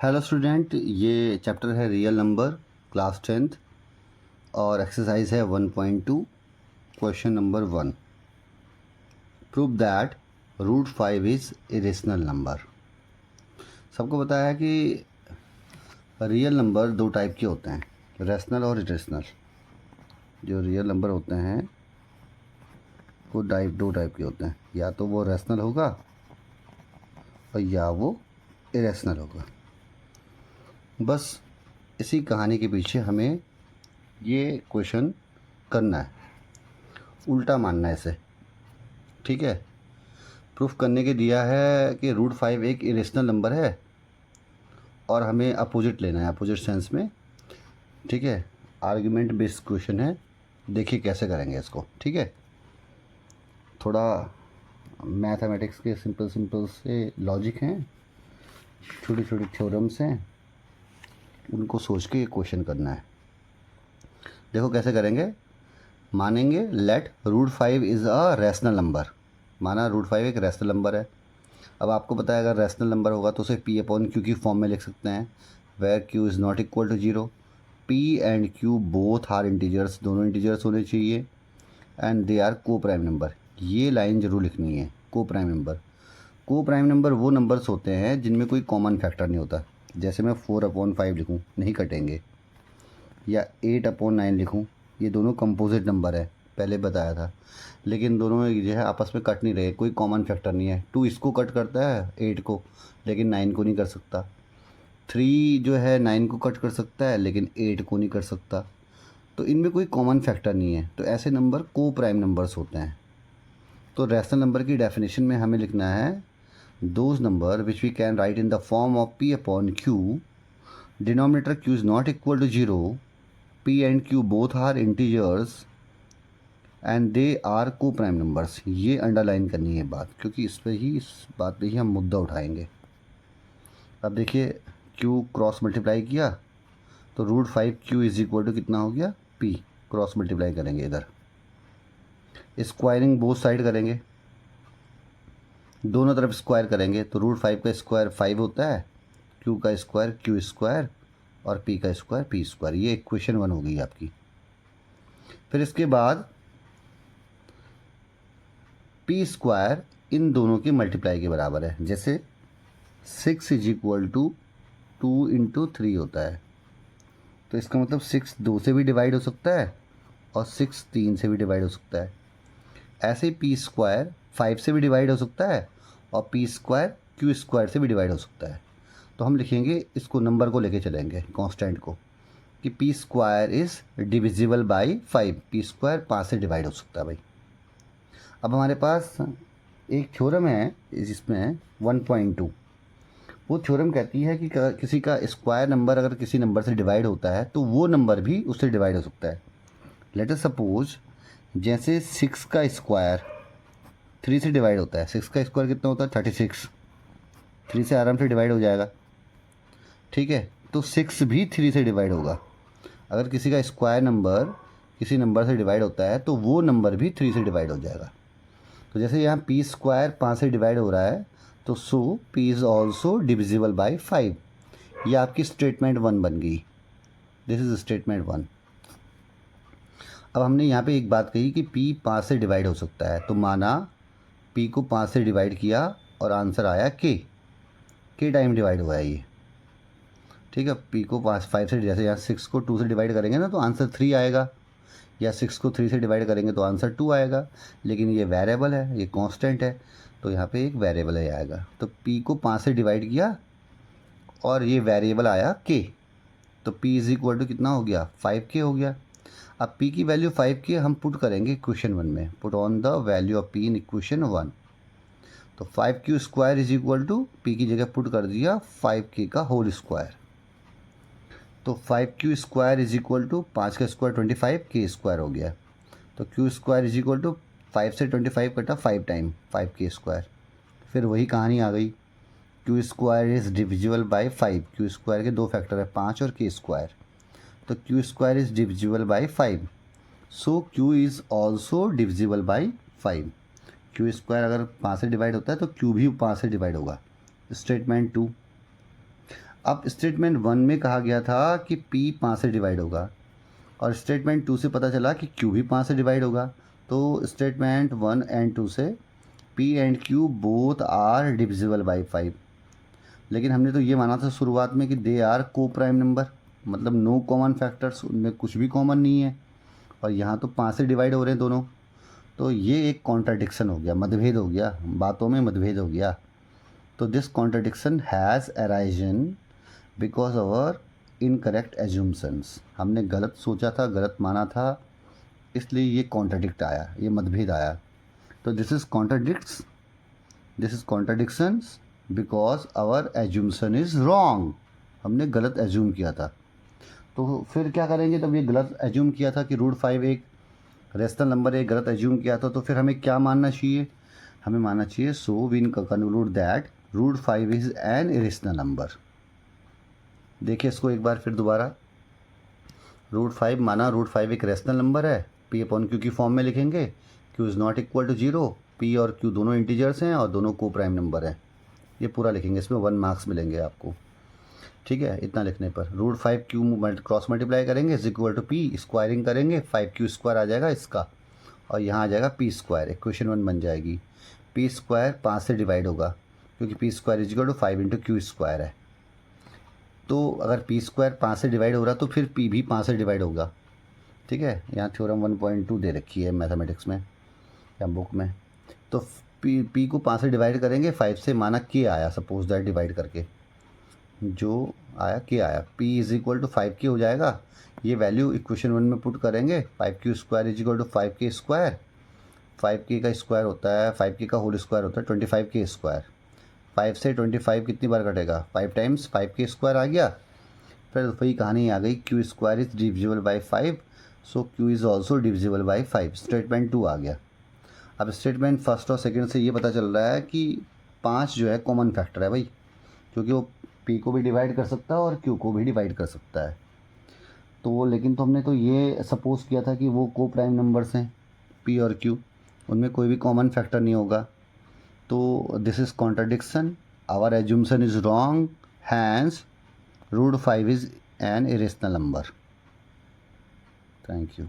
Hello student, ये chapter है real number, class 10th और एक्सरसाइज है 1.2। Question number 1, prove that root 5 is irrational number. सबको पता है कि रियल नंबर दो टाइप के होते हैं, रैशनल और इरेशनल। जो रियल नंबर होते हैं वो दो टाइप के होते हैं, या तो वो रैशनल होगा और या वो इरेशनल होगा। बस इसी कहानी के पीछे हमें ये क्वेश्चन करना है, उल्टा मानना है इसे। ठीक है, प्रूफ करने के दिया है कि रूट 5 एक इरेशनल नंबर है और हमें अपोजिट लेना है, अपोजिट सेंस में। ठीक है, आर्गुमेंट बेस्ड क्वेश्चन है, देखिए कैसे करेंगे इसको। ठीक है, थोड़ा मैथमेटिक्स के सिंपल से लॉजिक हैं, छोटी छोटी थ्योरम्स हैं, उनको सोच के क्वेश्चन करना है। देखो कैसे करेंगे। मानेंगे let root 5 is a rational number. माना रूट 5 एक रैशनल नंबर है। अब आपको पता है अगर रैशनल नंबर होगा तो उसे पी अपॉन क्यू की फॉर्म में लिख सकते हैं, where Q is not equal to 0। P and Q both are integers, दोनों इंटीजर्स होने चाहिए, and they are co prime number. ये लाइन जरूर लिखनी है, co prime number. Co prime number वो नंबर्स होते हैं जिनमें कोई कॉमन फैक्टर नहीं होता। जैसे मैं 4/5 लिखूँ, नहीं कटेंगे, या 8/9 लिखूँ, ये दोनों कंपोजिट नंबर है, पहले बताया था, लेकिन दोनों जो है आपस में कट नहीं रहे, कोई कॉमन फैक्टर नहीं है। 2 इसको कट करता है 8 को, लेकिन 9 को नहीं कर सकता। 3 जो है 9 को कट कर सकता है लेकिन 8 को नहीं कर सकता। तो इनमें कोई कॉमन फैक्टर नहीं है, तो ऐसे नंबर को प्राइम नंबर्स होते हैं। तो रैशनल नंबर की डेफिनेशन में हमें लिखना है those number which we can write in the form of P upon Q, denominator Q is not equal to 0, P and Q both are integers and they are co prime numbers. ये underline करनी है बात, क्योंकि इस बात पे ही हम मुद्दा उठाएंगे। अब देखिए, क्यू क्रॉस मल्टीप्लाई किया तो root 5 Q is equal to कितना हो गया, पी। क्रॉस मल्टीप्लाई करेंगे, इधर स्क्वायरिंग बोथ साइड करेंगे, दोनों तरफ स्क्वायर करेंगे तो रूट 5 का स्क्वायर 5 होता है, क्यू का स्क्वायर क्यू स्क्वायर, और पी का स्क्वायर पी स्क्वायर। ये इक्वेशन 1 हो गई आपकी। फिर इसके बाद पी स्क्वायर इन दोनों के मल्टीप्लाई के बराबर है। जैसे 6 इज इक्वल टू 2 इंटू 3 होता है, तो इसका मतलब 6 2 से भी डिवाइड हो सकता है और 6 3 से भी डिवाइड हो सकता है। ऐसे ही पी स्क्वायर 5 से भी डिवाइड हो सकता है और पी स्क्वायर क्यू स्क्वायर से भी डिवाइड हो सकता है। तो हम लिखेंगे, इसको नंबर को लेके चलेंगे, कांस्टेंट को, कि P square is divisible by 5। P square 5 से डिवाइड हो सकता है भाई। अब हमारे पास एक थ्योरम है जिसमें 1.2, वो थ्योरम कहती है कि किसी का स्क्वायर नंबर अगर किसी नंबर से डिवाइड होता है तो वो नंबर भी उससे डिवाइड हो सकता है। लेट अस सपोज, जैसे 6 का स्क्वायर 3 से डिवाइड होता है। 6 का स्क्वायर कितना होता है, 36। 3 से आराम से डिवाइड हो जाएगा। ठीक है, तो 6 भी 3 से डिवाइड होगा। अगर किसी का स्क्वायर नंबर किसी नंबर से डिवाइड होता है तो वो नंबर भी 3 से डिवाइड हो जाएगा। तो जैसे यहाँ पी स्क्वायर 5 से डिवाइड हो रहा है, तो so P is also divisible by 5। ये आपकी स्टेटमेंट 1 बन गई। This is statement 1। अब हमने यहाँ पे एक बात कही कि पी 5 से डिवाइड हो सकता है, तो माना पी को 5 से डिवाइड किया और आंसर आया के टाइम डिवाइड हुआ है ये। ठीक है, पी को 5 से, जैसे यहाँ 6 को 2 से डिवाइड करेंगे ना तो आंसर 3 आएगा, या 6 को 3 से डिवाइड करेंगे तो आंसर 2 आएगा। लेकिन ये वेरिएबल है, ये कांस्टेंट है, तो यहाँ पे एक वेरिएबल है आएगा। तो p को 5 से डिवाइड किया और ये वेरिएबल आया k, तो p इज इक्वल टू कितना हो गया, 5k हो गया। अब p की वैल्यू 5k हम पुट करेंगे इक्वेशन 1 में, put on the value of p in equation 1। तो 5q square is equal to p की जगह पुट कर दिया 5k का होल स्क्वायर। तो 5q square is equal to 5 का स्क्वायर 25, k स्क्वायर हो गया। तो q square is equal to 5 से 25 कटा 5 टाइम 5k स्क्वायर। फिर वही कहानी आ गई, q square is divisible by 5। q square के दो फैक्टर है, 5 और k स्क्वायर। तो q square is divisible by 5, so q is also divisible by 5। q square अगर 5 से डिवाइड होता है तो q भी 5 से डिवाइड होगा। स्टेटमेंट 2। अब स्टेटमेंट 1 में कहा गया था कि P 5 से डिवाइड होगा और स्टेटमेंट 2 से पता चला कि Q भी 5 से डिवाइड होगा। तो स्टेटमेंट 1 एंड 2 से P and Q both are divisible by 5। लेकिन हमने तो ये माना था शुरुआत में कि दे आर को प्राइम नंबर, मतलब नो कॉमन फैक्टर्स, उनमें कुछ भी कॉमन नहीं है। और यहाँ तो 5 से डिवाइड हो रहे हैं दोनों, तो ये एक कॉन्ट्राडिक्शन हो गया, मतभेद हो गया, बातों में मतभेद हो गया। तो this contradiction has arisen because our incorrect assumptions. हमने गलत सोचा था, गलत माना था, इसलिए ये कॉन्ट्राडिक्ट आया, ये मतभेद आया। तो this is contradictions because our assumption is wrong. हमने गलत एज्यूम किया था। तो फिर क्या करेंगे, तब ये गलत एज्यूम किया था कि रूट 5 एक रेशनल नंबर है, गलत एज्यूम किया था, तो फिर हमें क्या मानना चाहिए, हमें मानना चाहिए so we conclude that root 5 is an irrational number. देखिए इसको एक बार फिर दोबारा, रूट 5 माना रूट 5 एक रेशनल नंबर है, P अपॉन Q की फॉर्म में लिखेंगे, Q is not equal to 0, P और Q दोनों इंटीजर्स हैं और दोनों को प्राइम नंबर हैं। ये पूरा लिखेंगे, इसमें 1 मार्क्स मिलेंगे आपको। ठीक है, इतना लिखने पर रूट 5 Q क्रॉस मल्टीप्लाई करेंगे is equal to P, squaring करेंगे 5Q स्क्वायर आ जाएगा इसका, और यहाँ आ जाएगा P स्क्वायर, इक्वेशन 1 बन जाएगी। P स्क्वायर 5 से डिवाइड होगा क्योंकि P square is equal to 5 into Q square है। तो अगर P स्क्वायर 5 से डिवाइड हो रहा तो फिर P भी 5 से डिवाइड होगा। ठीक है, यहाँ थ्योरम 1.2 दे रखी है मैथमेटिक्स में या बुक में। तो P को 5 से डिवाइड करेंगे 5 से, माना K आया, सपोज दैट डिवाइड करके जो आया K आया, P is equal to 5K हो जाएगा। ये वैल्यू इक्वेशन 1 में पुट करेंगे, 5Q square is equal to 5K square, 5K का स्क्वायर होता है, 5K का होल स्क्वायर होता है 25K स्क्वायर। 5 से 25 कितनी बार कटेगा, 5 टाइम्स 5K स्क्वायर आ गया। फिर वही कहानी आ गई, Q square is divisible by 5, so Q is also divisible by 5। Statement 2 आ गया। अब स्टेटमेंट फर्स्ट और सेकंड से ये पता चल रहा है कि 5 जो है कॉमन फैक्टर है भाई, क्योंकि वो P को भी डिवाइड कर सकता है और Q को भी डिवाइड कर सकता है। तो लेकिन तो हमने तो ये सपोज़ किया था कि वो को प्राइम नंबर्स हैं P और Q, उनमें कोई भी कॉमन फैक्टर नहीं होगा। तो this is contradiction, our assumption is wrong, hence root 5 is an irrational number. Thank you.